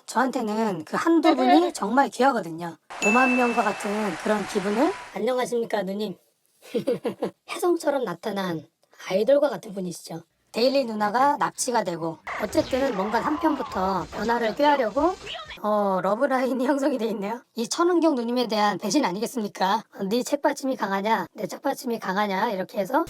저한테는 그 한두 분이 정말 귀하거든요. 5만 명과 같은 그런 기분을. 안녕하십니까 누님. 혜성처럼 나타난 아이돌과 같은 분이시죠. 데일리 누나가 납치가 되고 어쨌든 뭔가 한편부터 변화를 꾀하려고 러브라인이 형성이 돼 있네요. 이 천은경 누님에 대한 배신 아니겠습니까? 네 책받침이 강하냐 내 책받침이 강하냐 이렇게 해서.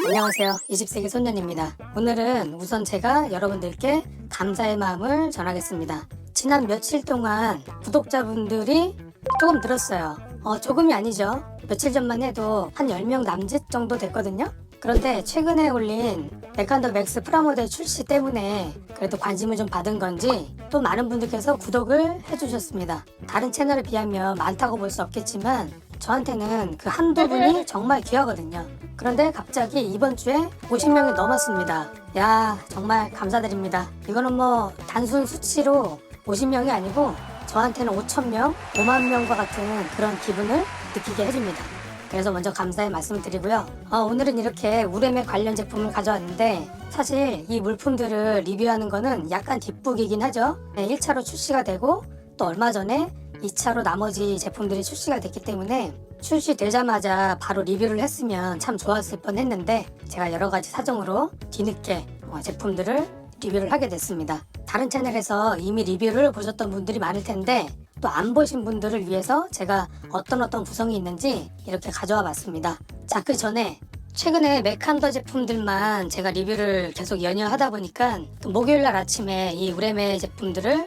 안녕하세요. 20세기 소년입니다. 오늘은 우선 제가 여러분들께 감사의 마음을 전하겠습니다. 지난 며칠 동안 구독자분들이 조금 늘었어요. 조금이 아니죠. 며칠 전만 해도 한 10명 남짓 정도 됐거든요. 그런데 최근에 올린 맥앤더 맥스 프라모델 출시 때문에 그래도 관심을 좀 받은 건지 또 많은 분들께서 구독을 해주셨습니다. 다른 채널에 비하면 많다고 볼 수 없겠지만 저한테는 그 한두 분이 정말 귀하거든요. 그런데 갑자기 이번 주에 50명이 넘었습니다. 야, 정말 감사드립니다. 이거는 뭐 단순 수치로 50명이 아니고 저한테는 5,000명, 5만 명과 같은 그런 기분을 느끼게 해줍니다. 그래서 먼저 감사의 말씀을 드리고요. 오늘은 이렇게 우레메 관련 제품을 가져왔는데 사실 이 물품들을 리뷰하는 거는 약간 뒷북이긴 하죠. 1차로 출시가 되고 또 얼마 전에 2차로 나머지 제품들이 출시가 됐기 때문에 출시되자마자 바로 리뷰를 했으면 참 좋았을 뻔했는데 제가 여러 가지 사정으로 뒤늦게 제품들을 리뷰를 하게 됐습니다. 다른 채널에서 이미 리뷰를 보셨던 분들이 많을 텐데 또 안 보신 분들을 위해서 제가 어떤 구성이 있는지 이렇게 가져와 봤습니다. 자, 그 전에 최근에 맥앤더 제품들만 제가 리뷰를 계속 연이어하다 보니까 또 목요일날 아침에 이 우레메 제품들을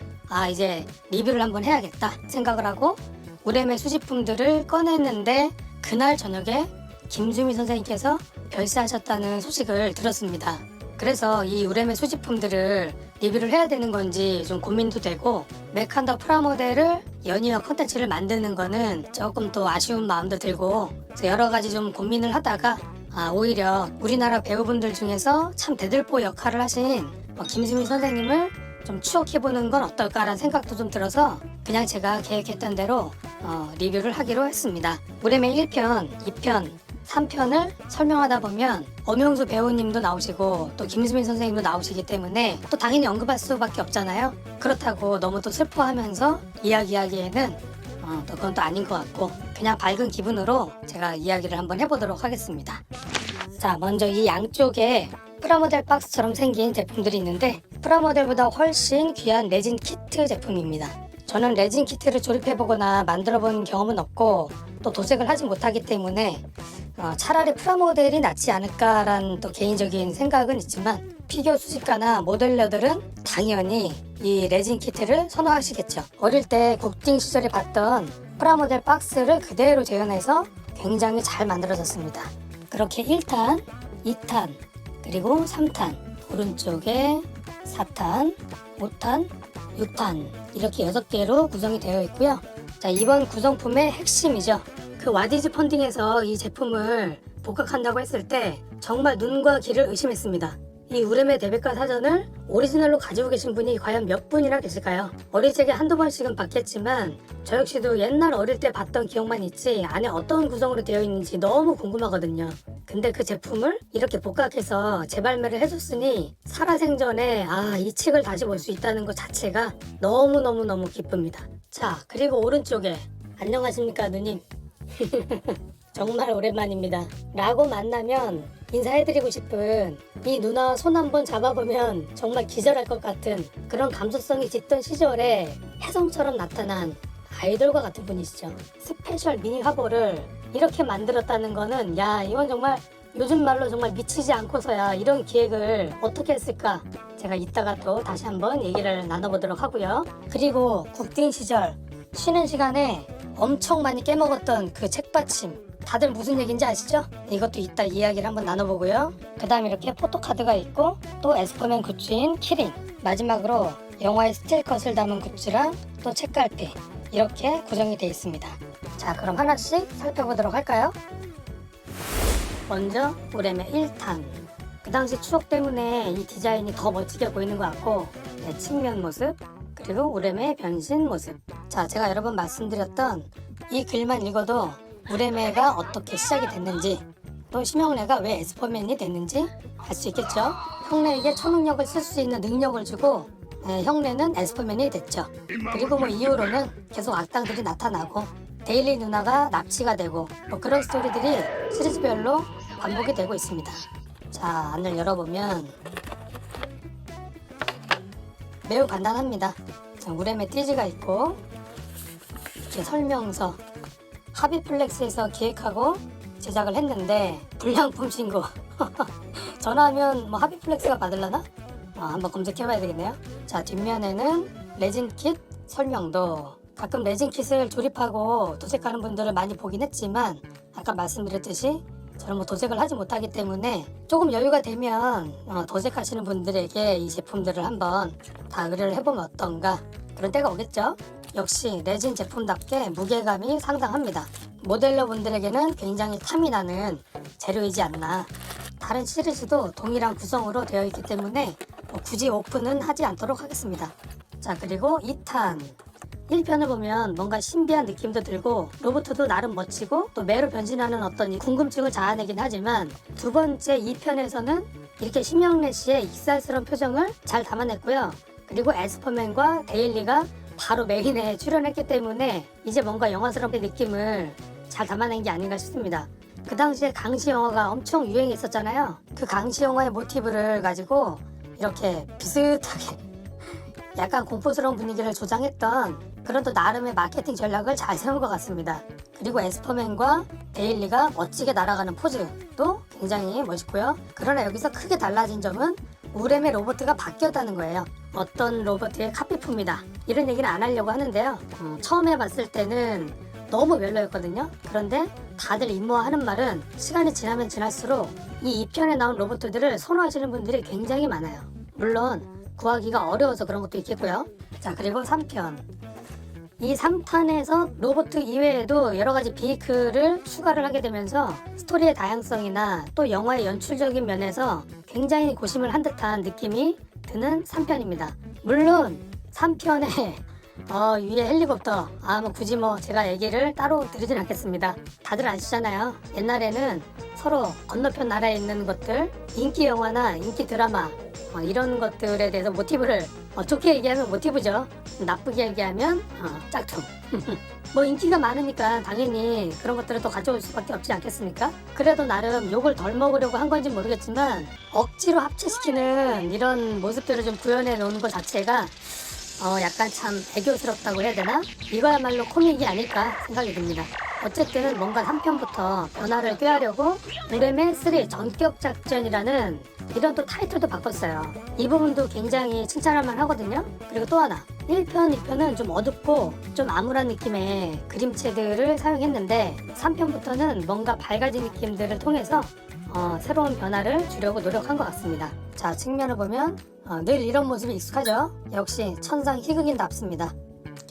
이제 리뷰를 한번 해야겠다 생각을 하고 우레메 수집품들을 꺼냈는데 그날 저녁에 김수미 선생님께서 별세하셨다는 소식을 들었습니다. 그래서 이 우레메 수집품들을 리뷰를 해야 되는 건지 좀 고민도 되고 맥앤더 프라모델을 연이어 컨텐츠를 만드는 거는 조금 또 아쉬운 마음도 들고 그래서 여러 가지 좀 고민을 하다가 오히려 우리나라 배우분들 중에서 참 대들보 역할을 하신 김수미 선생님을 좀 추억해보는 건 어떨까라는 생각도 좀 들어서 그냥 제가 계획했던 대로 리뷰를 하기로 했습니다. 우레메 1편, 2편, 3편을 설명하다 보면 엄영수 배우님도 나오시고 또 김수민 선생님도 나오시기 때문에 또 당연히 언급할 수밖에 없잖아요. 그렇다고 너무 또 슬퍼하면서 이야기하기에는 또 그건 또 아닌 것 같고 그냥 밝은 기분으로 제가 이야기를 한번 해보도록 하겠습니다. 자, 먼저 이 양쪽에 프라모델 박스처럼 생긴 제품들이 있는데 프라모델보다 훨씬 귀한 레진 키트 제품입니다. 저는 레진 키트를 조립해보거나 만들어본 경험은 없고 또 도색을 하지 못하기 때문에 차라리 프라모델이 낫지 않을까라는 또 개인적인 생각은 있지만 피규어 수집가나 모델러들은 당연히 이 레진 키트를 선호하시겠죠. 어릴 때 국딩 시절에 봤던 프라모델 박스를 그대로 재현해서 굉장히 잘 만들어졌습니다. 그렇게 1탄, 2탄, 그리고 3탄, 오른쪽에 4탄, 5탄, 6탄 이렇게 6개로 구성이 되어 있고요. 자, 이번 구성품의 핵심이죠. 그 와디즈 펀딩에서 이 제품을 복각한다고 했을 때 정말 눈과 귀를 의심했습니다. 이 우레메 데베카 사전을 오리지널로 가지고 계신 분이 과연 몇 분이나 계실까요? 어릴 적에 한두 번씩은 봤겠지만 저 역시도 옛날 어릴 때 봤던 기억만 있지 안에 어떤 구성으로 되어 있는지 너무 궁금하거든요. 근데 그 제품을 이렇게 복각해서 재발매를 해줬으니 살아생전에 이 책을 다시 볼 수 있다는 것 자체가 너무너무 기쁩니다. 자, 그리고 오른쪽에 안녕하십니까 누님. 정말 오랜만입니다. 라고 만나면 인사해드리고 싶은 이 누나 손 한번 잡아보면 정말 기절할 것 같은 그런 감수성이 짙던 시절에 혜성처럼 나타난 아이돌과 같은 분이시죠. 스페셜 미니 화보를 이렇게 만들었다는 거는 이건 정말 요즘 말로 정말 미치지 않고서야 이런 기획을 어떻게 했을까. 제가 이따가 또 다시 한번 얘기를 나눠보도록 하고요. 그리고 국딩 시절 쉬는 시간에 엄청 많이 깨먹었던 그 책받침 다들 무슨 얘기인지 아시죠? 이것도 이따 이야기를 한번 나눠보고요. 그 다음 이렇게 포토카드가 있고 또 에스쁘맨 굿즈인 키링, 마지막으로 영화의 스틸컷을 담은 굿즈랑 또 책갈피 이렇게 구성이 되어 있습니다. 자, 그럼 하나씩 살펴보도록 할까요? 먼저 우레메 1탄. 그 당시 추억 때문에 이 디자인이 더 멋지게 보이는 것 같고 측면 모습 그리고 우레메의 변신 모습. 자, 제가 여러 번 말씀드렸던 이 글만 읽어도 우레메가 어떻게 시작이 됐는지 또 심형래가 왜 에스퍼맨이 됐는지 알 수 있겠죠. 형래에게 초능력을 쓸 수 있는 능력을 주고 형네는 에스퍼맨이 됐죠. 그리고 뭐 이후로는 계속 악당들이 나타나고 데일리 누나가 납치가 되고 뭐 그런 스토리들이 시리즈별로 반복이 되고 있습니다. 자, 안을 열어보면 매우 간단합니다. 자, 우렘에 띠지가 있고 이렇게 설명서, 하비플렉스에서 기획하고 제작을 했는데 불량품 신고 전화하면 뭐 하비플렉스가 받을라나? 한번 검색해봐야 되겠네요. 자, 뒷면에는 레진 킷 설명도, 가끔 레진 킷을 조립하고 도색하는 분들을 많이 보긴 했지만 아까 말씀드렸듯이 저는 뭐 도색을 하지 못하기 때문에 조금 여유가 되면 도색하시는 분들에게 이 제품들을 한번 다 의뢰를 해보면 어떤가, 그런 때가 오겠죠. 역시 레진 제품답게 무게감이 상당합니다. 모델러 분들에게는 굉장히 탐이 나는 재료이지 않나. 다른 시리즈도 동일한 구성으로 되어 있기 때문에 굳이 오픈은 하지 않도록 하겠습니다. 자, 그리고 2탄 1편을 보면 뭔가 신비한 느낌도 들고 로봇도 나름 멋지고 또 매로 변신하는 어떤 이 궁금증을 자아내긴 하지만, 두 번째 2편에서는 이렇게 심영래 씨의 익살스러운 표정을 잘 담아냈고요. 그리고 에스퍼맨과 데일리가 바로 메인에 출연했기 때문에 이제 뭔가 영화스러운 느낌을 잘 담아낸 게 아닌가 싶습니다. 그 당시에 강시 영화가 엄청 유행했었잖아요. 그 강시 영화의 모티브를 가지고 이렇게 비슷하게 약간 공포스러운 분위기를 조장했던 그런 또 나름의 마케팅 전략을 잘 세운 것 같습니다. 그리고 에스퍼맨과 데일리가 멋지게 날아가는 포즈도 굉장히 멋있고요. 그러나 여기서 크게 달라진 점은 우렘의 로봇가 바뀌었다는 거예요. 어떤 로봇의 카피품이다 이런 얘기는 안 하려고 하는데요. 처음에 봤을 때는 너무 별로였거든요. 그런데 다들 임모하는 말은 시간이 지나면 지날수록 이 2편에 나온 로봇들을 선호하시는 분들이 굉장히 많아요. 물론 구하기가 어려워서 그런 것도 있겠고요. 자, 그리고 3편. 이 3탄에서 로봇 이외에도 여러가지 비이클을 추가를 하게 되면서 스토리의 다양성이나 또 영화의 연출적인 면에서 굉장히 고심을 한 듯한 느낌이 드는 3편입니다. 물론 3편에 위에 헬리콥터, 뭐 굳이 제가 얘기를 따로 드리진 않겠습니다. 다들 아시잖아요. 옛날에는 서로 건너편 나라에 있는 것들, 인기 영화나 인기 드라마 이런 것들에 대해서 모티브를 좋게 얘기하면 모티브죠. 나쁘게 얘기하면 짝퉁. 뭐 인기가 많으니까 당연히 그런 것들을 또 가져올 수밖에 없지 않겠습니까? 그래도 나름 욕을 덜 먹으려고 한 건지 모르겠지만 억지로 합체시키는 이런 모습들을 좀 구현해 놓는 것 자체가 약간 참 애교스럽다고 해야 되나? 이거야말로 코믹이 아닐까 생각이 듭니다. 어쨌든 뭔가 3편부터 변화를 꾀하려고 우렘의 3 전격 작전이라는 이런 또 타이틀도 바꿨어요. 이 부분도 굉장히 칭찬할만 하거든요. 그리고 또 하나, 1편, 2편은 좀 어둡고 좀 암울한 느낌의 그림체들을 사용했는데 3편부터는 뭔가 밝아진 느낌들을 통해서 새로운 변화를 주려고 노력한 것 같습니다. 자, 측면을 보면 늘 이런 모습이 익숙하죠. 역시 천상 희극인답습니다.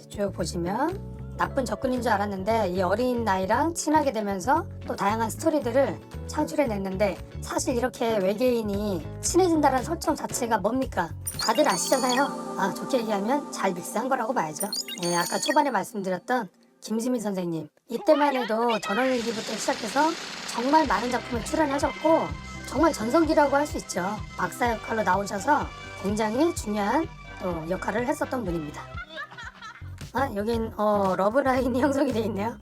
쭉 보시면 나쁜 적군인 줄 알았는데 이 어린 나이랑 친하게 되면서 또 다양한 스토리들을 창출해냈는데, 사실 이렇게 외계인이 친해진다는 설정 자체가 뭡니까? 다들 아시잖아요. 좋게 얘기하면 잘 믹스한 거라고 봐야죠. 아까 초반에 말씀드렸던 김수민 선생님, 이때만 해도 전원일기부터 시작해서 정말 많은 작품을 출연하셨고 정말 전성기라고 할 수 있죠. 박사 역할로 나오셔서 굉장히 중요한 또 역할을 했었던 분입니다. 여긴 러브라인이 형성이 되어 있네요.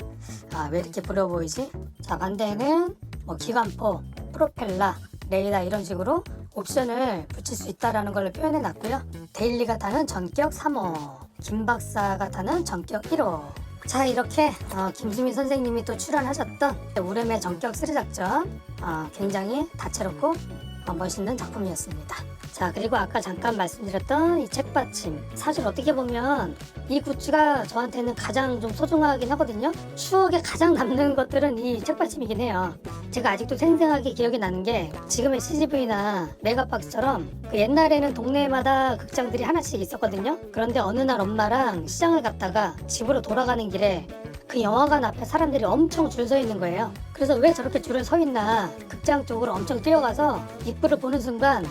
왜 이렇게 부러워 보이지? 자, 반대에는 기관포, 프로펠러, 레이더 이런 식으로 옵션을 붙일 수 있다는 걸 표현해 놨고요. 데일리가 타는 전격 3호, 김 박사가 타는 전격 1호. 자, 이렇게 김수민 선생님이 또 출연하셨던 우렘의 전격 3 작전, 굉장히 다채롭고 멋있는 작품이었습니다. 자, 그리고 아까 잠깐 말씀드렸던 이 책받침, 사실 어떻게 보면 이 굿즈가 저한테는 가장 좀 소중하긴 하거든요. 추억에 가장 남는 것들은 이 책받침이긴 해요. 제가 아직도 생생하게 기억이 나는 게 지금의 CGV나 메가박스처럼 그 옛날에는 동네마다 극장들이 하나씩 있었거든요. 그런데 어느 날 엄마랑 시장을 갔다가 집으로 돌아가는 길에 그 영화관 앞에 사람들이 엄청 줄 서 있는 거예요. 그래서 왜 저렇게 줄을 서 있나 극장 쪽으로 엄청 뛰어가서 입구를 보는 순간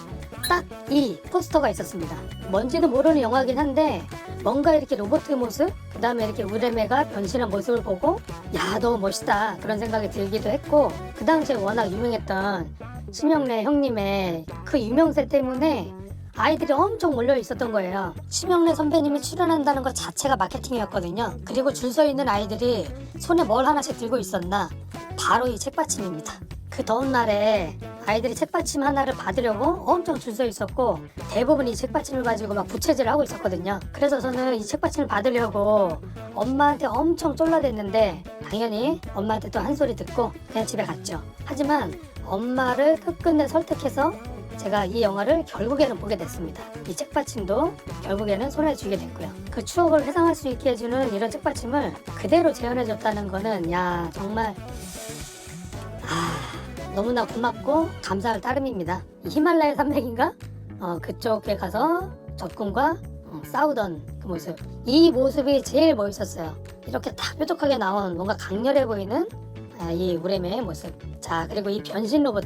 딱 이 포스터가 있었습니다. 뭔지도 모르는 영화긴 한데 뭔가 이렇게 로봇의 모습, 그 다음에 이렇게 우레메가 변신한 모습을 보고 야, 너무 멋있다 그런 생각이 들기도 했고, 그 당시에 워낙 유명했던 심영래 형님의 그 유명세 때문에 아이들이 엄청 몰려 있었던 거예요. 심영래 선배님이 출연한다는 것 자체가 마케팅이었거든요. 그리고 줄 서 있는 아이들이 손에 뭘 하나씩 들고 있었나? 바로 이 책받침입니다. 그 더운 날에 아이들이 책받침 하나를 받으려고 엄청 줄 서 있었고, 대부분 이 책받침을 가지고 막 부채질을 하고 있었거든요. 그래서 저는 이 책받침을 받으려고 엄마한테 엄청 쫄라댔는데, 당연히 엄마한테 또 한 소리 듣고 그냥 집에 갔죠. 하지만 엄마를 끝끝내 설득해서 제가 이 영화를 결국에는 보게 됐습니다. 이 책받침도 결국에는 손에 쥐게 됐고요. 그 추억을 회상할 수 있게 해주는 이런 책받침을 그대로 재현해줬다는 거는, 야, 정말 너무나 고맙고 감사할 따름입니다. 이 히말라야 산맥인가? 그쪽에 가서 적군과 싸우던 그 모습, 이 모습이 제일 멋있었어요. 이렇게 딱 뾰족하게 나온 뭔가 강렬해 보이는 이 우레메의 모습. 자, 그리고 이 변신 로봇,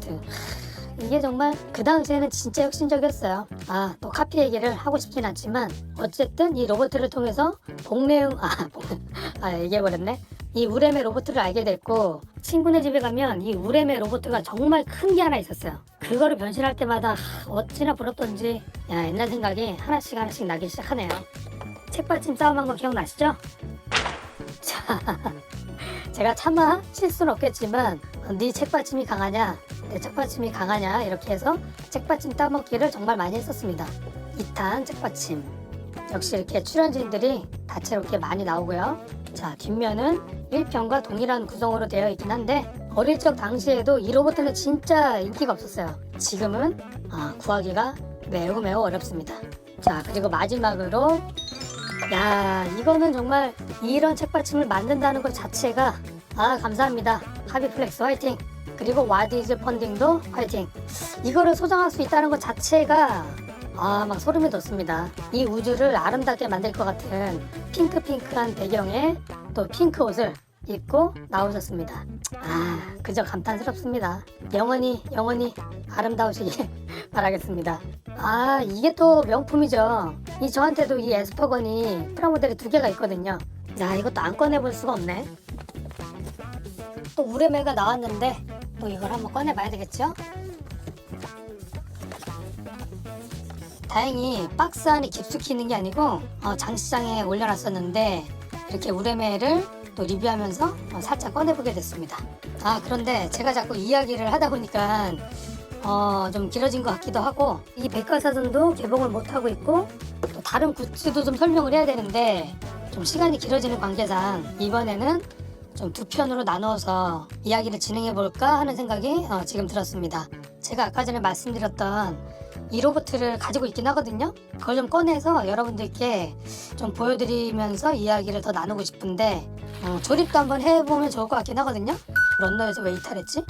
이게 정말 그 당시에는 진짜 혁신적이었어요. 또 카피 얘기를 하고 싶진 않지만 어쨌든 이 로봇을 통해서 얘기해버렸네. 이 우레메 로봇을 알게 됐고, 친구네 집에 가면 이 우레메 로봇가 정말 큰 게 하나 있었어요. 그거를 변신할 때마다 어찌나 부럽던지 옛날 생각이 하나씩 나기 시작하네요. 책받침 싸움한 거 기억나시죠? 자, 제가 차마 실수는 없겠지만 네 책받침이 강하냐, 내 책받침이 강하냐, 이렇게 해서 책받침 따먹기를 정말 많이 했었습니다. 2탄 책받침 역시 이렇게 출연진들이 다채롭게 많이 나오고요. 자, 뒷면은 1편과 동일한 구성으로 되어 있긴 한데, 어릴 적 당시에도 이 로봇은 진짜 인기가 없었어요. 지금은 구하기가 매우 어렵습니다. 자, 그리고 마지막으로, 야, 이거는 정말 이런 책받침을 만든다는 것 자체가 감사합니다. 하비플렉스 화이팅! 그리고 와디즈 펀딩도 화이팅! 이거를 소장할 수 있다는 것 자체가 막 소름이 돋습니다. 이 우주를 아름답게 만들 것 같은 핑크한 배경에 또 핑크 옷을 입고 나오셨습니다. 그저 감탄스럽습니다. 영원히 아름다우시길 바라겠습니다. 이게 또 명품이죠. 저한테도 이 에스퍼건이 프라모델이 2개가 있거든요. 야, 이것도 안 꺼내볼 수가 없네. 또 우레메가 나왔는데 또 이걸 한번 꺼내봐야 되겠죠? 다행히 박스 안에 깊숙이 있는 게 아니고 장시장에 올려놨었는데, 이렇게 우레메를 또 리뷰하면서 살짝 꺼내보게 됐습니다. 그런데 제가 자꾸 이야기를 하다 보니까 좀 길어진 것 같기도 하고, 이 백과사전도 개봉을 못하고 있고, 또 다른 굿즈도 좀 설명을 해야 되는데 좀 시간이 길어지는 관계상 이번에는 좀 2편으로 나누어서 이야기를 진행해볼까 하는 생각이 지금 들었습니다. 제가 아까 전에 말씀드렸던 이 로봇을 가지고 있긴 하거든요. 그걸 좀 꺼내서 여러분들께 좀 보여드리면서 이야기를 더 나누고 싶은데, 조립도 한번 해보면 좋을 것 같긴 하거든요. 런너에서 왜 이탈했지?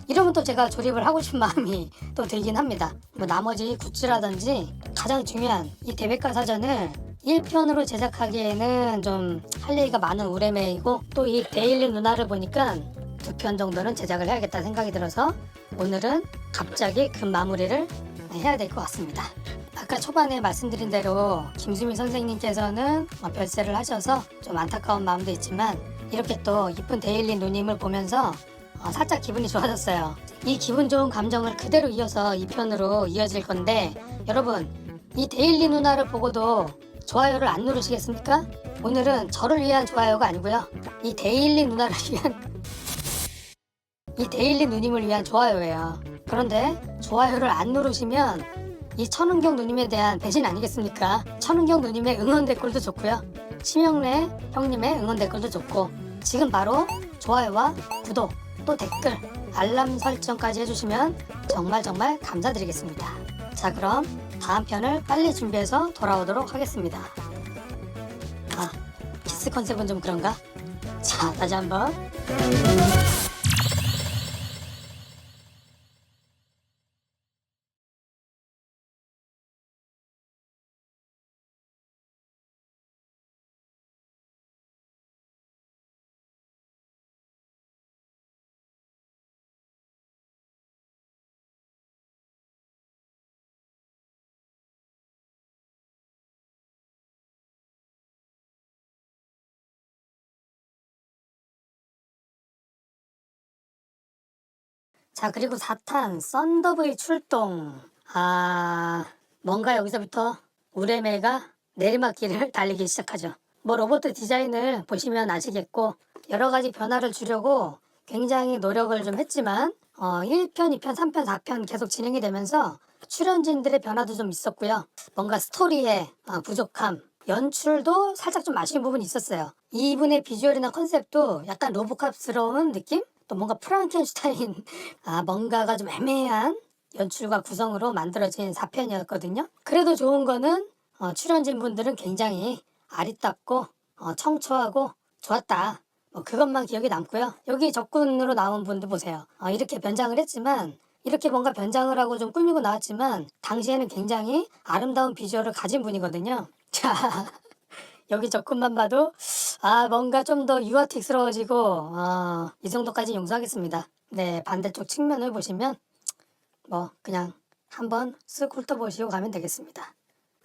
이러면 또 제가 조립을 하고 싶은 마음이 또 들긴 합니다. 나머지 굿즈라든지 가장 중요한 이 대백과 사전을 1편으로 제작하기에는 좀 할 얘기가 많은 우레메이고, 또 이 데일리 누나를 보니까 2편 정도는 제작을 해야겠다 생각이 들어서 오늘은 갑자기 급 마무리를 해야 될 것 같습니다. 아까 초반에 말씀드린 대로 김수미 선생님께서는 별세를 하셔서 좀 안타까운 마음도 있지만, 이렇게 또 이쁜 데일리 누님을 보면서 살짝 기분이 좋아졌어요. 이 기분 좋은 감정을 그대로 이어서 2편으로 이어질 건데, 여러분, 이 데일리 누나를 보고도 좋아요를 안 누르시겠습니까? 오늘은 저를 위한 좋아요가 아니고요, 이 데일리 누나를 위한, 이 데일리 누님을 위한 좋아요예요. 그런데 좋아요를 안 누르시면 이 천은경 누님에 대한 배신 아니겠습니까? 천은경 누님의 응원 댓글도 좋고요, 심영래 형님의 응원 댓글도 좋고, 지금 바로 좋아요와 구독, 또 댓글, 알람 설정까지 해주시면 정말 감사드리겠습니다. 자, 그럼 다음 편을 빨리 준비해서 돌아오도록 하겠습니다. 키스 컨셉은 좀 그런가? 자, 다시 한번. 자, 그리고 4탄 썬더브의 출동. 뭔가 여기서부터 우레메가 내리막길을 달리기 시작하죠. 뭐 로봇 디자인을 보시면 아시겠고 여러 가지 변화를 주려고 굉장히 노력을 좀 했지만 1편, 2편, 3편, 4편 계속 진행이 되면서 출연진들의 변화도 좀 있었고요. 뭔가 스토리의 부족함, 연출도 살짝 좀 아쉬운 부분이 있었어요. 이분의 비주얼이나 컨셉도 약간 로보캅스러운 느낌? 또 뭔가 프랑켄슈타인 뭔가가 좀 애매한 연출과 구성으로 만들어진 4편이었거든요. 그래도 좋은 거는 출연진 분들은 굉장히 아리답고 청초하고 좋았다. 뭐 그것만 기억에 남고요. 여기 적군으로 나온 분들 보세요. 이렇게 변장을 했지만 이렇게 뭔가 변장을 하고 좀 꾸미고 나왔지만 당시에는 굉장히 아름다운 비주얼을 가진 분이거든요. 자, 여기 적군만 봐도 뭔가 좀 더 유아틱스러워지고 이 정도까지 용서하겠습니다. 네, 반대쪽 측면을 보시면 뭐 그냥 한번 쓱 훑어보시고 가면 되겠습니다.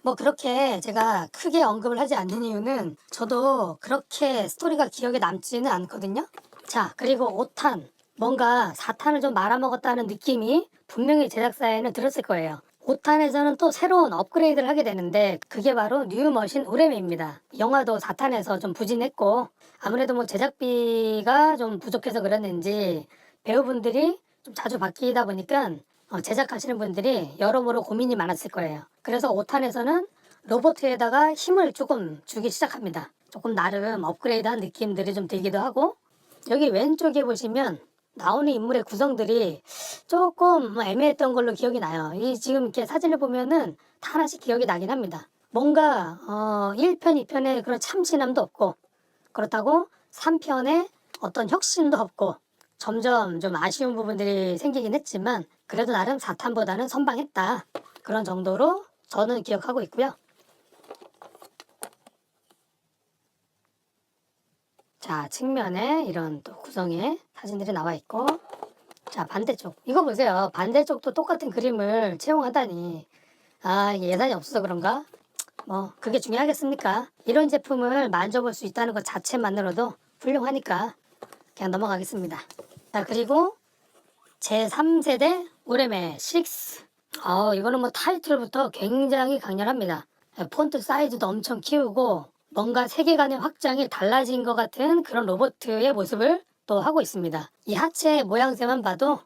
뭐 그렇게 제가 크게 언급을 하지 않는 이유는 저도 그렇게 스토리가 기억에 남지는 않거든요. 자, 그리고 5탄 뭔가 4탄을 좀 말아먹었다는 느낌이 분명히 제작사에는 들었을 거예요. 5탄에서는 또 새로운 업그레이드를 하게 되는데 그게 바로 뉴머신 오레메입니다. 영화도 4탄에서 좀 부진했고 아무래도 뭐 제작비가 좀 부족해서 그랬는지 배우분들이 좀 자주 바뀌다 보니까 제작하시는 분들이 여러모로 고민이 많았을 거예요. 그래서 5탄에서는 로봇에다가 힘을 조금 주기 시작합니다. 조금 나름 업그레이드한 느낌들이 좀 들기도 하고 여기 왼쪽에 보시면 나오는 인물의 구성들이 조금 애매했던 걸로 기억이 나요. 이 지금 이렇게 사진을 보면은 다 하나씩 기억이 나긴 합니다. 뭔가 1편, 2편에 그런 참신함도 없고 그렇다고 3편에 어떤 혁신도 없고 점점 좀 아쉬운 부분들이 생기긴 했지만 그래도 나름 4탄보다는 선방했다. 그런 정도로 저는 기억하고 있고요. 자, 측면에 이런 또 구성의 사진들이 나와 있고 자, 반대쪽 이거 보세요. 반대쪽도 똑같은 그림을 채용하다니 이게 예산이 없어서 그런가? 뭐 그게 중요하겠습니까? 이런 제품을 만져볼 수 있다는 것 자체만으로도 훌륭하니까 그냥 넘어가겠습니다. 자, 그리고 제3세대 우레메 6. 이거는 뭐 타이틀부터 굉장히 강렬합니다. 폰트 사이즈도 엄청 키우고 뭔가 세계관의 확장이 달라진 것 같은 그런 로봇의 모습을 또 하고 있습니다. 이 하체 모양새만 봐도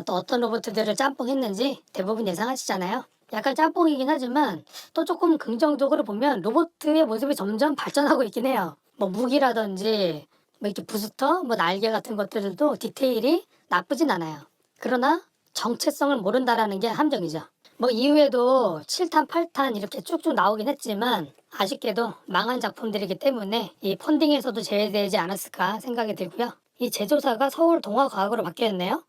또 어떤 로봇들을 짬뽕했는지 대부분 예상하시잖아요. 약간 짬뽕이긴 하지만 또 조금 긍정적으로 보면 로봇의 모습이 점점 발전하고 있긴 해요. 뭐 무기라든지 뭐 이렇게 부스터, 뭐 날개 같은 것들도 디테일이 나쁘진 않아요. 그러나 정체성을 모른다라는 게 함정이죠. 뭐 이후에도 7탄, 8탄 이렇게 쭉쭉 나오긴 했지만 아쉽게도 망한 작품들이기 때문에 이 펀딩에서도 제외되지 않았을까 생각이 들고요. 이 제조사가 서울 동화과학으로 바뀌었네요.